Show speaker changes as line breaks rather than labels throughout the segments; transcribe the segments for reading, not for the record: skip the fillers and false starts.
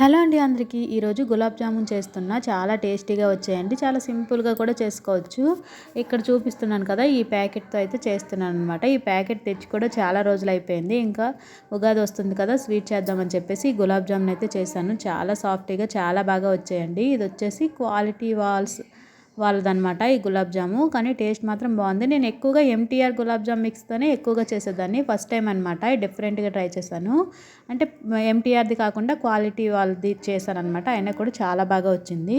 Hello అండి అందరికీ ఈరోజు గులాబ్ జామున్ చేస్తున్నా. చాలా టేస్టీగా వచ్చాయండి. చాలా సింపుల్గా కూడా చేసుకోవచ్చు. ఇక్కడ చూపిస్తున్నాను కదా, ఈ ప్యాకెట్తో అయితే చేస్తున్నాను అనమాట. ఈ ప్యాకెట్ తెచ్చి కూడా చాలా రోజులు అయిపోయింది. ఇంకా ఉగాది వస్తుంది కదా, స్వీట్ చేద్దామని చెప్పేసి గులాబ్ జామున్ అయితే చేశాను. చాలా సాఫ్ట్గా చాలా బాగా వచ్చాయండి. ఇది వచ్చేసి క్వాలిటీ వాళ్ళదనమాట ఈ గులాబ్ జాము. కానీ టేస్ట్ మాత్రం బాగుంది. నేను ఎక్కువగా ఎంటీఆర్ గులాబ్ జామ్ మిక్స్తోనే ఎక్కువగా చేసేదాన్ని. ఫస్ట్ టైం అనమాట డిఫరెంట్గా ట్రై చేశాను. అంటే ఎంటీఆర్ది కాకుండా క్వాలిటీ వాళ్ళది చేశాను అనమాట. అయినా కూడా చాలా బాగా వచ్చింది.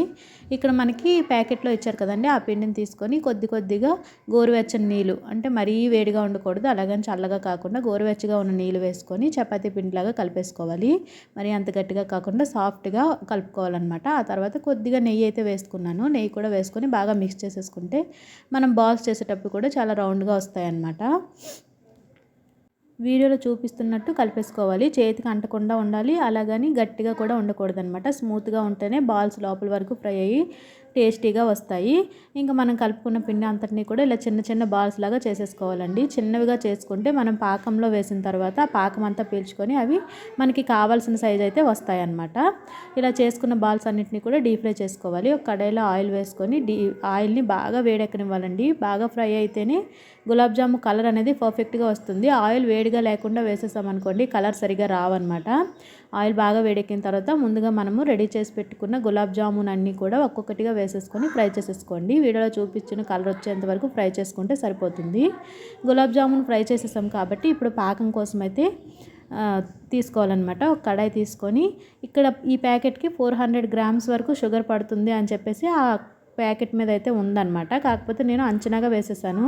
ఇక్కడ మనకి ప్యాకెట్లో ఇచ్చారు కదండి, ఆ పిండిని తీసుకొని కొద్దిగా గోరువెచ్చని నీళ్ళు, అంటే మరీ వేడిగా ఉండకూడదు, అలాగని చల్లగా కాకుండా గోరువెచ్చగా ఉన్న నీళ్ళు వేసుకొని చపాతీ పిండిలాగా కలిపేసుకోవాలి. మరి అంత గట్టిగా కాకుండా సాఫ్ట్గా కలుపుకోవాలన్నమాట. ఆ తర్వాత కొద్దిగా నెయ్యి అయితే వేసుకున్నాను. నెయ్యి కూడా వేసుకొని బాగా మిక్స్ చేసేసుకుంటే మనం బాల్స్ చేసేటప్పుడు కూడా చాలా రౌండ్గా వస్తాయన్నమాట. వీడియోలో చూపిస్తున్నట్టు కలిపేసుకోవాలి. చేతికి అంటకుండా ఉండాలి, అలాగని గట్టిగా కూడా ఉండకూడదు అనమాట. స్మూత్గా ఉంటేనే బాల్స్ లోపల వరకు ఫ్రై అయ్యి టేస్టీగా వస్తాయి. ఇంకా మనం కలుపుకున్న పిండి అంతటినీ కూడా ఇలా చిన్న చిన్న బాల్స్ లాగా చేసేసుకోవాలండి. చిన్నవిగా చేసుకుంటే మనం పాకంలో వేసిన తర్వాత ఆ పాకం అంతా పీల్చుకొని అవి మనకి కావాల్సిన సైజ్ అయితే వస్తాయి అన్నమాట. ఇలా చేసుకున్న బాల్స్ అన్నిటిని కూడా డీప్ ఫ్రై చేసుకోవాలి. ఒక కడాయిలో ఆయిల్ వేసుకొని ఆయిల్ని బాగా వేడెక్కనివ్వాలండి. బాగా ఫ్రై అయితేనే గులాబ్ జాము కలర్ అనేది పర్ఫెక్ట్గా వస్తుంది. ఆయిల్ వేడిగా లేకుండా వేసేసామనుకోండి, కలర్ సరిగా రావన్నమాట. ఆయిల్ బాగా వేడెక్కిన తర్వాత ముందుగా మనము రెడీ చేసి పెట్టుకున్న గులాబ్ జామున్ అన్నీ కూడా ఒక్కొక్కటిగా వేసేసుకొని ఫ్రై చేసేసుకోండి. వీడియోలో చూపించిన కలర్ వచ్చేంత వరకు ఫ్రై చేసుకుంటే సరిపోతుంది. గులాబ్ జామున్ ఫ్రై చేసేసాం కాబట్టి ఇప్పుడు పాకం కోసం అయితే తీసుకోవాలన్నమాట. ఒక కడాయి తీసుకొని ఇక్కడ ఈ ప్యాకెట్కి 400 గ్రామ్స్ వరకు షుగర్ పడుతుంది అని చెప్పేసి ఆ ప్యాకెట్ మీద అయితే ఉందన్నమాట. కాకపోతే నేను అంచనాగా వేసేసాను.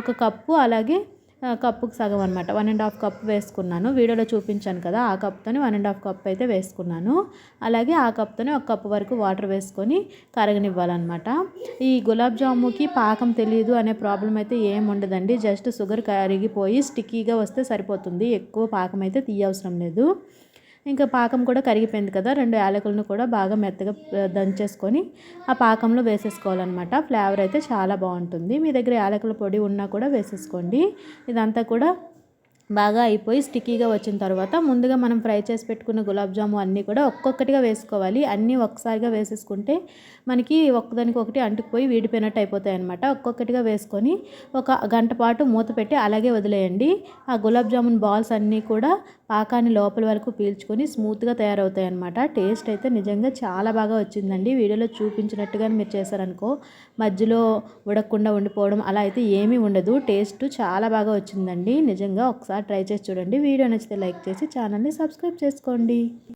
ఒక కప్పు, అలాగే కప్పుకు సగం అనమాట, 1.5 కప్ వేసుకున్నాను. వీడియోలో చూపించాను కదా, ఆ కప్తోని 1.5 కప్ అయితే వేసుకున్నాను. అలాగే ఆ కప్తోనే ఒక కప్పు వరకు వాటర్ వేసుకొని కరగనివ్వాలన్నమాట. ఈ గులాబ్ జాముకి పాకం తెలియదు అనే ప్రాబ్లం అయితే ఏం ఉండదండి. జస్ట్ షుగర్ కరిగిపోయి స్టిక్కీగా వస్తే సరిపోతుంది. ఎక్కువ పాకం అయితే తీయవసరం లేదు. ఇంకా పాకం కూడా కరిగిపోయింది కదా, 2 యాలకులను కూడా బాగా మెత్తగా దంచేసుకొని ఆ పాకంలో వేసేసుకోవాలన్నమాట. ఫ్లేవర్ అయితే చాలా బాగుంటుంది. మీ దగ్గర యాలకుల పొడి ఉన్నా కూడా వేసేసుకోండి. ఇదంతా కూడా బాగా అయిపోయి స్టిక్కీగా వచ్చిన తర్వాత ముందుగా మనం ఫ్రై చేసి పెట్టుకున్న గులాబ్ జాము అన్నీ కూడా ఒక్కొక్కటిగా వేసుకోవాలి. అన్నీ ఒక్కసారిగా వేసేసుకుంటే మనకి ఒకదానికి ఒకటి అంటుకుపోయి వీడిపోయినట్టు అయిపోతాయి అన్నమాట. ఒక్కొక్కటిగా వేసుకొని ఒక గంట పాటు మూత పెట్టి అలాగే వదిలేయండి. ఆ గులాబ్ జామున్ బాల్స్ అన్నీ కూడా పాకాన్ని లోపల వరకు పీల్చుకొని స్మూత్గా తయారవుతాయి అన్నమాట. టేస్ట్ అయితే నిజంగా చాలా బాగా వచ్చిందండి. వీడియోలో చూపించినట్టుగా మీరు చేశారనుకో, మధ్యలో ఉడకకుండా ఉండిపోవడం అలా అయితే ఏమీ ఉండదు. టేస్ట్ చాలా బాగా వచ్చిందండి. నిజంగా ఒకసారి ట్రై చేసి చూడండి. వీడియో నచ్చితే లైక్ చేసి ఛానల్ని సబ్స్క్రైబ్ చేసుకోండి.